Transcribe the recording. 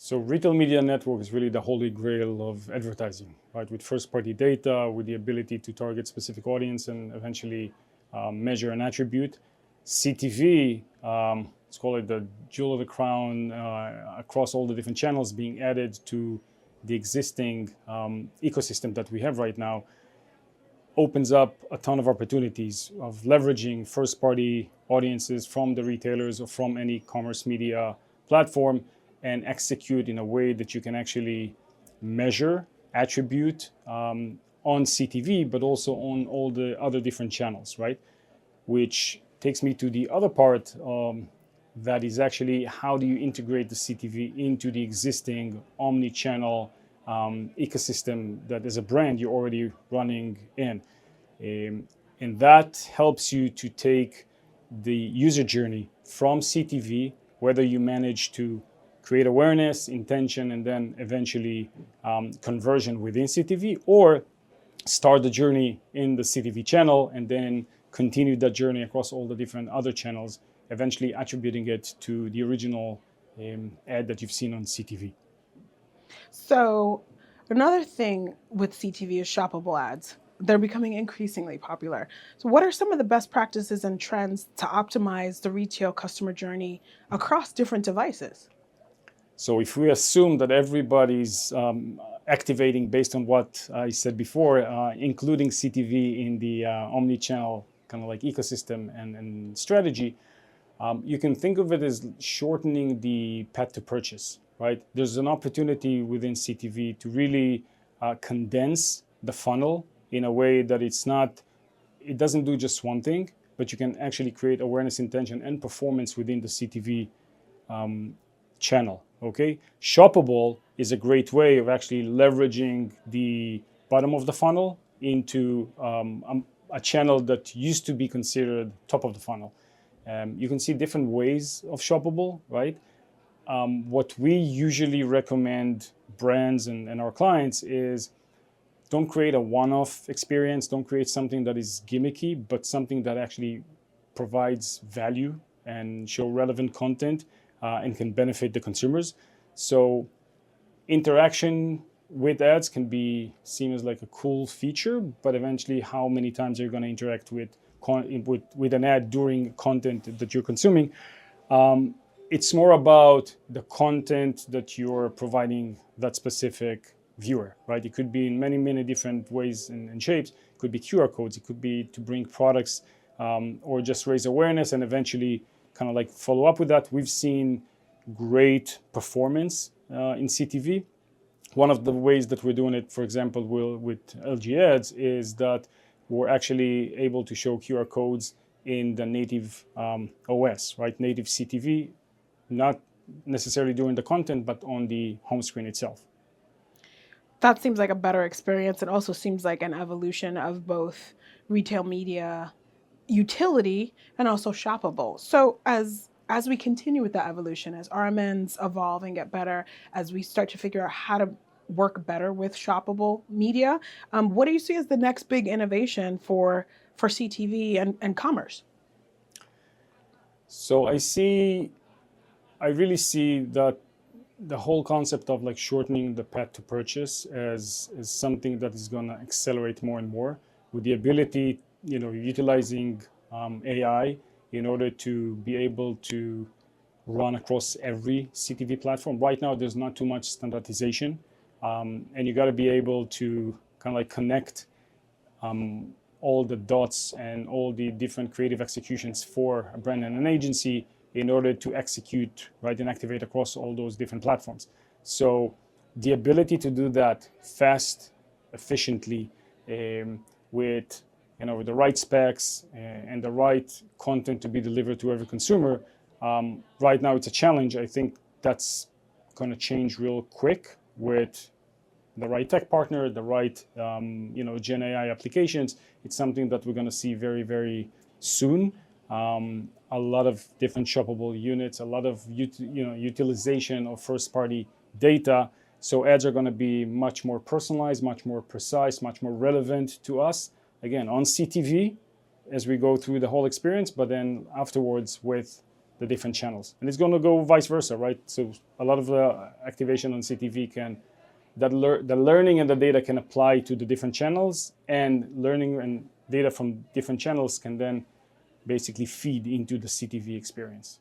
So retail media network is really the holy grail of advertising, right? With first-party data, with the ability to target specific audience and eventually measure an attribute. CTV, let's call it the jewel of the crown, across all the different channels being added to the existing ecosystem that we have right now, opens up a ton of opportunities of leveraging first-party audiences from the retailers or from any commerce media platform and execute in a way that you can actually measure, attribute on CTV, but also on all the other different channels, right? Which takes me to the other part that is actually how do you integrate the CTV into the existing omni-channel ecosystem that as a brand you're already running in. And that helps you to take the user journey from CTV, whether you manage to create awareness, intention, and then eventually conversion within CTV, or start the journey in the CTV channel and then continue that journey across all the different other channels, eventually attributing it to the original ad that you've seen on CTV. So another thing with CTV is shoppable ads. They're becoming increasingly popular. So what are some of the best practices and trends to optimize the retail customer journey across different devices? So if we assume that everybody's activating based on what I said before, including CTV in the omni-channel kind of like ecosystem and strategy, you can think of it as shortening the path to purchase, right? There's an opportunity within CTV to really condense the funnel in a way that it doesn't do just one thing, but you can actually create awareness, intention, and performance within the CTV channel, okay? Shoppable is a great way of actually leveraging the bottom of the funnel into a channel that used to be considered top of the funnel. You can see different ways of shoppable, right? What we usually recommend brands and our clients is don't create a one-off experience, don't create something that is gimmicky, but something that actually provides value and show relevant content and can benefit the consumers. So interaction with ads can be seen as like a cool feature, but eventually how many times are you going to interact with an ad during content that you're consuming? It's more about the content that you're providing that specific viewer, right? It could be in many, many different ways and shapes. It could be QR codes. It could be to bring products or just raise awareness and eventually kind of like follow up with that. We've seen great performance in CTV. One of the ways that we're doing it, for example, with LG Ads, is that we're actually able to show QR codes in the native OS, right? Native CTV, not necessarily during the content, but on the home screen itself. That seems like a better experience. It also seems like an evolution of both retail media utility and also shoppable. So as we continue with that evolution, as RMNs evolve and get better, as we start to figure out how to work better with shoppable media, what do you see as the next big innovation for CTV and commerce? So I really see that the whole concept of like shortening the path to purchase as something that is going to accelerate more and more with the ability, utilizing AI in order to be able to run across every CTV platform. Right now, there's not too much standardization, and you got to be able to kind of like connect all the dots and all the different creative executions for a brand and an agency in order to execute, right, and activate across all those different platforms. So the ability to do that fast, efficiently, with the right specs and the right content to be delivered to every consumer, right now it's a challenge. I think that's going to change real quick with the right tech partner, the right Gen AI applications. It's something that we're going to see very, very soon. A lot of different shoppable units, a lot of utilization of first-party data. So ads are going to be much more personalized, much more precise, much more relevant to us. Again, on CTV, as we go through the whole experience, but then afterwards with the different channels. And it's going to go vice versa, right? So a lot of the activation on CTV the learning and the data can apply to the different channels, and learning and data from different channels can then basically feed into the CTV experience.